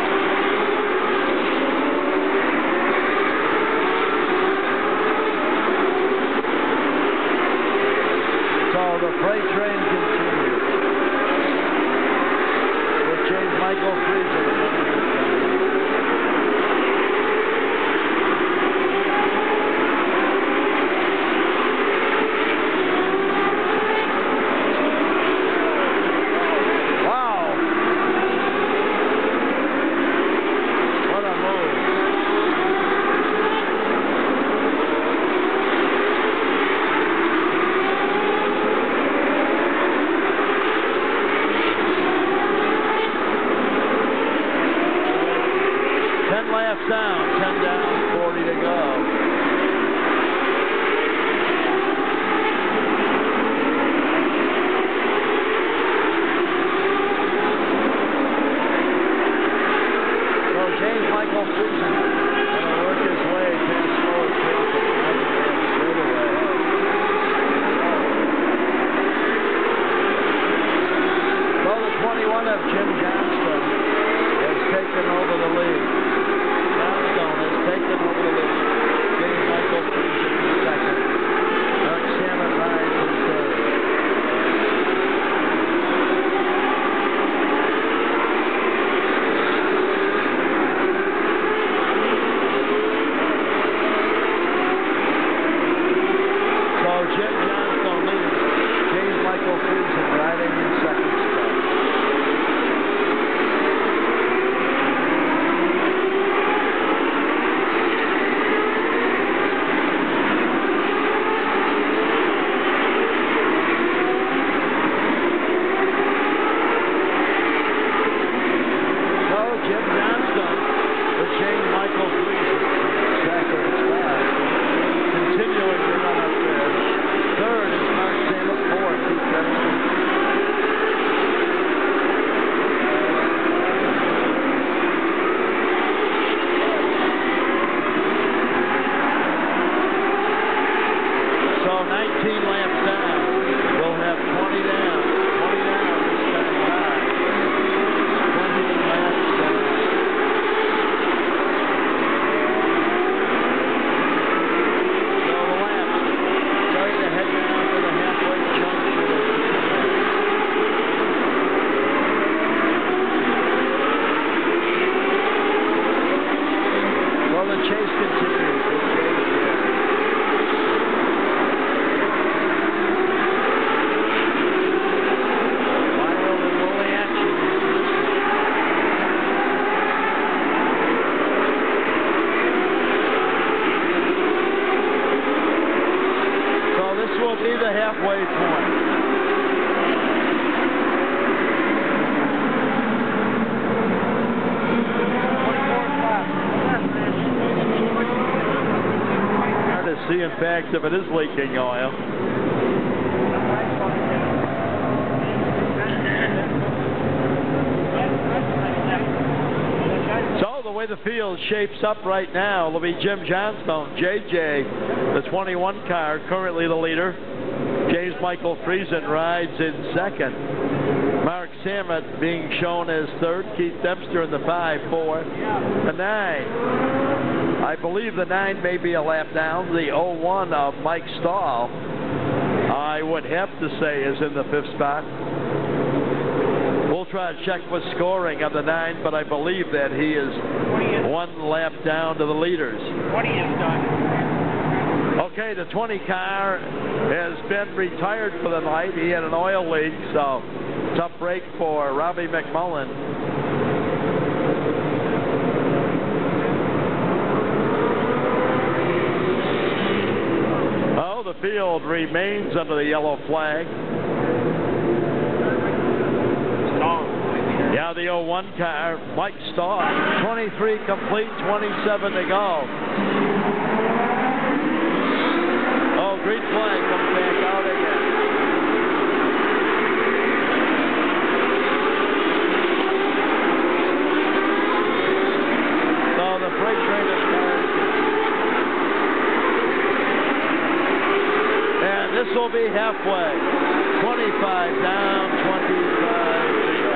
So the freight train continues with James Michael Friesen. Down, 10 down, 40 to go. So James Michael Friesen going to work his way past forward traffic straightaway. So the 21 of Jim Johnstone has taken over the lead. Taken over the lead. James Michael Friesen in second. Mark Samet rides in third. So Jim Johnstone leads. James Michael Friesen riding in second spot. halfway point. Hard to see, in fact, if it is leaking oil. So the way the field shapes up right now, it'll be Jim Johnstone, JJ, The 21 car, currently the leader. James Michael Friesen rides in second. Mark Samet being shown as third. Keith Dempster in the 5-4. The 9. I believe the 9 may be a lap down. The 01 of Mike Stahl, I would have to say, is in the 5th spot. We'll try to check with scoring of the 9, but I believe that he is 1 lap down to the leaders. 20 is done. Okay, the 20 car has been retired for the night. He had an oil leak, so tough break for Robbie McMullen. Oh, the field remains under the yellow flag. Yeah, the 01 car, Mike Stahl, 23 complete, 27 to go. Oh, green flag comes back out again. So the freight train is starting. And this will be halfway. 25 down, 25 to go.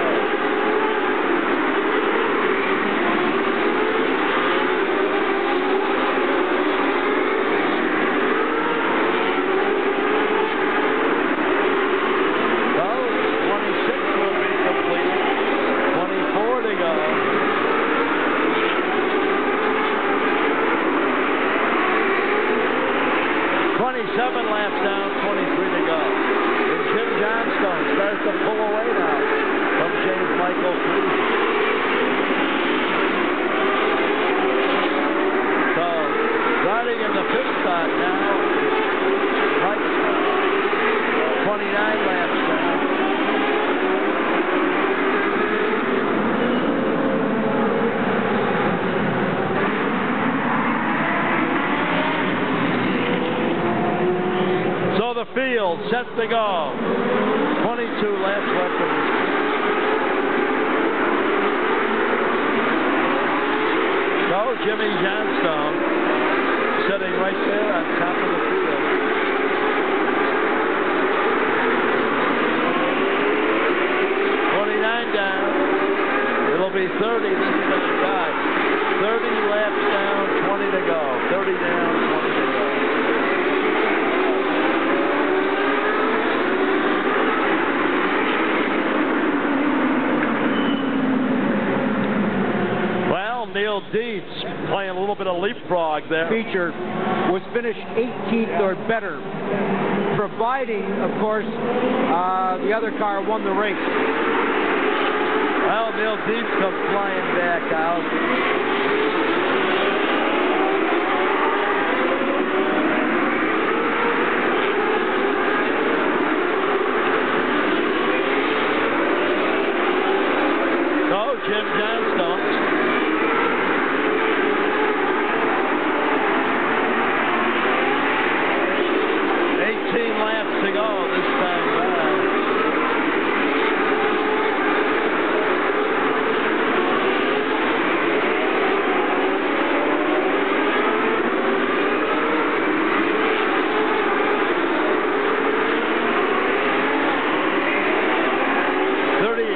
Field set to go. 22 laps left in this. So Jimmy Johnstone sitting right there on top of the field. Down. It'll be 30 to 25. 30 laps down, 20 to go. 30 down, 20 to go. Well, Neil Dietz playing a little bit of leapfrog there. Feature was finished 18th or better, providing, of course, the other car won the race. Well, Neil Dietz comes flying back out. So, Jim Johnstone. Laps to go this time around.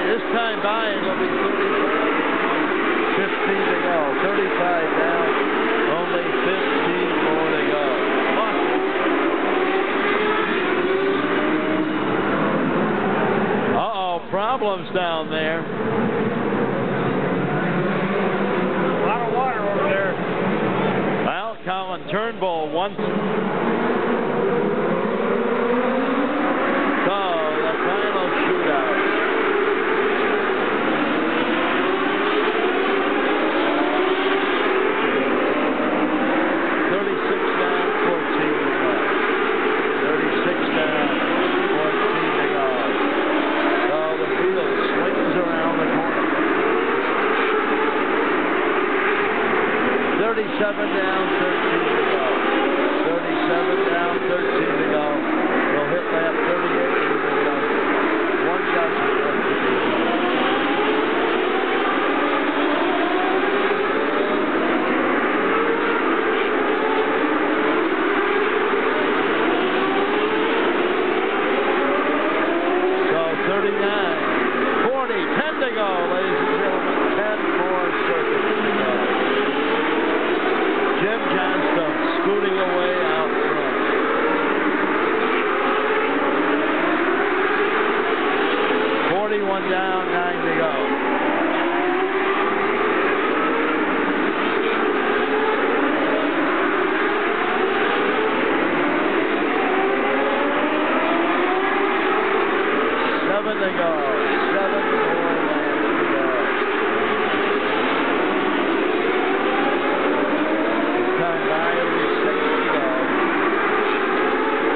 This time by it'll be 30, 15 to go. 35 down, only 15 more to go. Problems down there. A lot of water over there. Well, Colin Turnbull once. So, the final shootout. down, 9 to go. To go. 7 more laps to go. Time by it'll be 6 to go.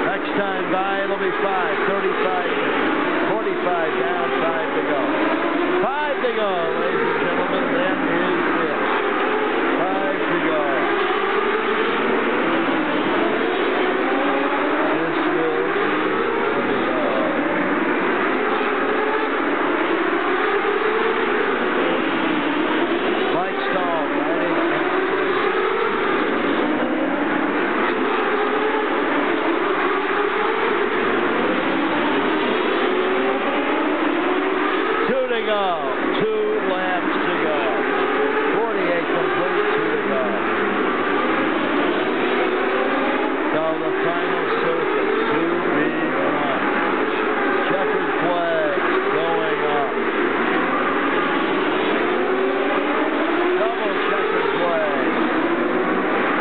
Next time by it'll be 5. 35, 45 down, 5 to go. 5 to go, ladies and gentlemen. That is it. 5 to go. This will be go. 2 laps to go. 48 complete, 2 to go. So the final circuit to be run. Checkered flags going up. Double checkered flag.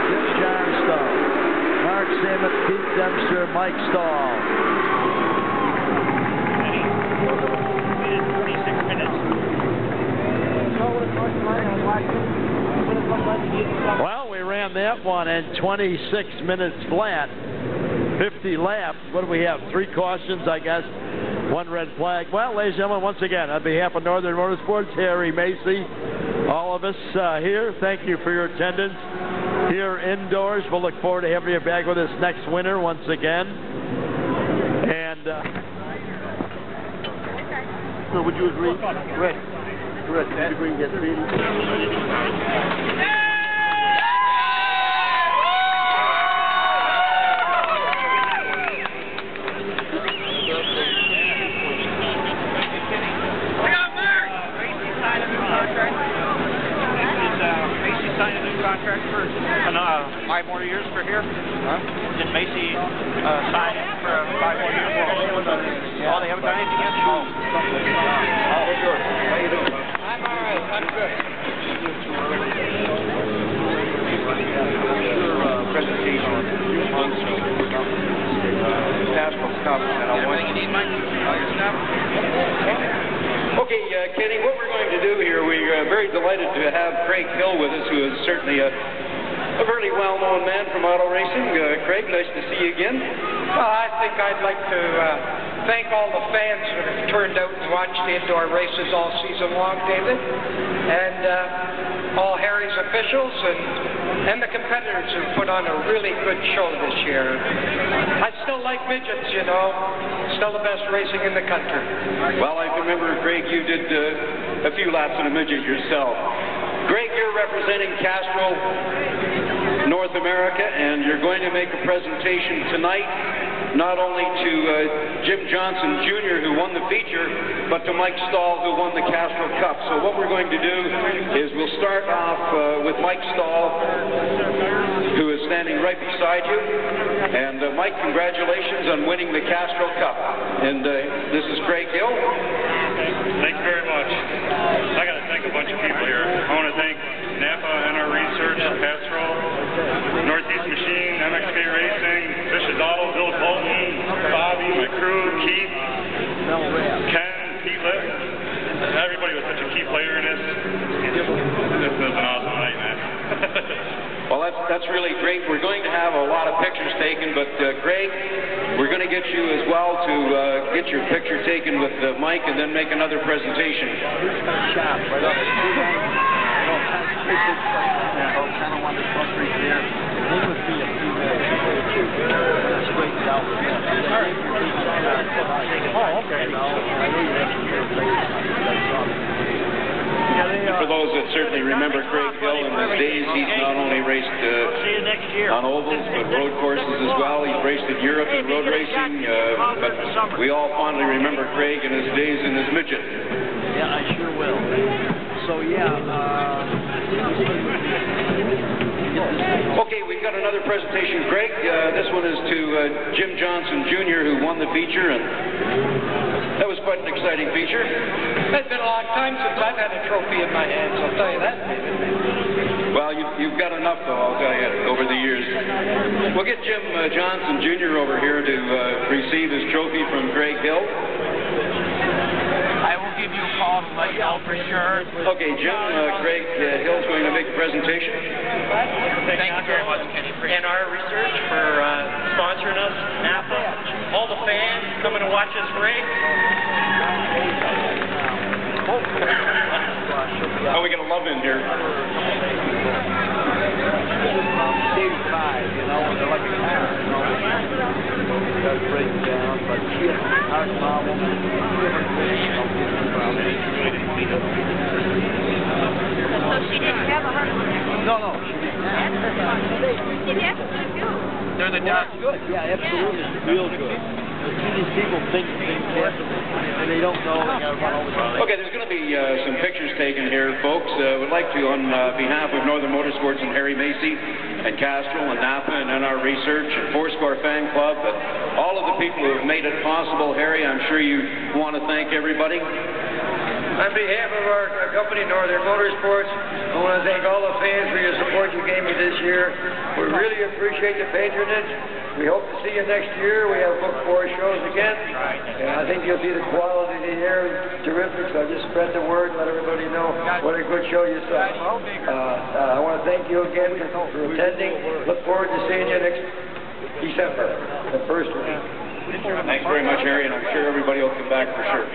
Jim Johnstone, Mark Samet, Pete Dempster, Mike Stahl. Well, we ran that one in 26 minutes flat, 50 laps. What do we have? 3 cautions, I guess, 1 red flag. Well, ladies and gentlemen, once again, on behalf of Northern Motorsports, Harry Macy, all of us here, thank you for your attendance here indoors. We'll look forward to having you back with us next winter once again. And so would you agree? Rick, would you agree with me? Contract for 5 more years for here? Huh? Did Macy sign in for 5 more years? Oh, they haven't done anything yet? Oh, good. How you doing, bud? I'm all right. I'm good. Presentation on National Cup, and I want you need, Mike? Okay, Kenny, what we're going to do here, we're very delighted to have Craig Hill with us, who is certainly a fairly well-known man from auto racing. Craig, nice to see you again. Well, I think I'd like to thank all the fans that have turned out and watched the indoor races all season long, David, and all Harry's officials and the competitors who put on a really good show this year. I still like midgets, you know. Still the best racing in the country. Well, I remember, Greg, you did a few laps in a midget yourself. Greg, you're representing Castrol North America, and you're going to make a presentation tonight, not only to Jim Johnson Jr., who won the feature, but to Mike Stahl, who won the Castrol Cup. So what we're going to do is we'll start off with Mike Stahl, who is standing right beside you. And Mike, congratulations on winning the Castrol Cup. And this is Craig Hill. Thank you very much. I got to thank a bunch of people here. I want to thank NAPA, NR Research, Castrol, Northeast Machine, MXK Racing, Fish's Auto, Bill Bolton, Bobby, my crew, Keith, Ken, Pete Litt. Everybody was such a key player in this. This was an awesome night, man. Well, that's really great. We're going to have a lot of pictures taken, but Greg, we're going to get you as well to get your picture taken with Mike and then make another presentation. For those that certainly remember Craig Hill in his days, he's not only raced on ovals, but road courses as well. He's raced in Europe in road racing, but we all fondly remember Craig in his days in his midget. Yeah, I sure will. So, Okay, we've got another presentation, Greg. This one is to Jim Johnson Jr., who won the feature, and that was quite an exciting feature. It's been a long time since I've had a trophy in my hands, I'll tell you that, David. Well, you've got enough, though, I'll tell you, over the years. We'll get Jim Johnson Jr. over here to receive his trophy from Greg Hill. I will give you a call to let you know for sure. Okay, Jim, Greg Hill's going to make the presentation. Thank you very much, Kenny. And our research for sponsoring us, Napa, all the fans coming to watch us race. Oh, we got a love in here. You know, when they're like a car, you know, does break down, but she has a heart problem. So she didn't have a heart attack? No, she didn't have. She definitely do. They're the That's good. Yeah, absolutely. It's real good. These people think things happen, and they don't know they got to run over the Okay, there's going to be some pictures taken here, folks. We'd like to, on behalf of Northern Motorsports and Harry Macy and Castrol and Napa and NR Research and Fourscore Fan Club, and all of the people who have made it possible, Harry, I'm sure you want to thank everybody. On behalf of our company, Northern Motorsports, I want to thank all the fans for your support you gave me this year. We really appreciate the patronage. We hope to see you next year. We have booked 4 shows again. And I think you'll see the quality of the air is terrific. So just spread the word, let everybody know what a good show you saw. I want to thank you again for attending. Look forward to seeing you next December, the first week. Thanks very much, Harry, and I'm sure everybody will come back for sure.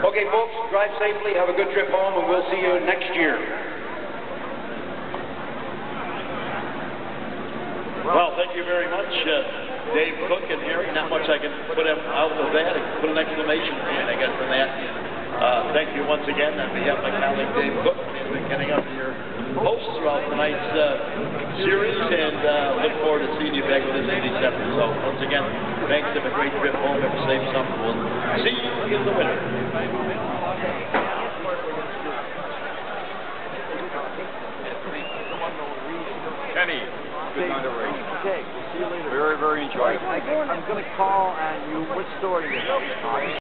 Okay, folks, drive safely, have a good trip home, and we'll see you next year. Well, thank you very much, Dave Cook and Harry. Not much I can put out of that. I can put an exclamation point, I guess, for that. Thank you once again on behalf of my colleague Dave Cook for getting up your hosts throughout tonight's series, and look forward to seeing you back with us in December. So, once again, thanks. Have a great trip home. Have a safe summer. We'll see you in the winter. Kenny. Okay, see you later. Very, very enjoyable. I'm going to call on you. What story is it?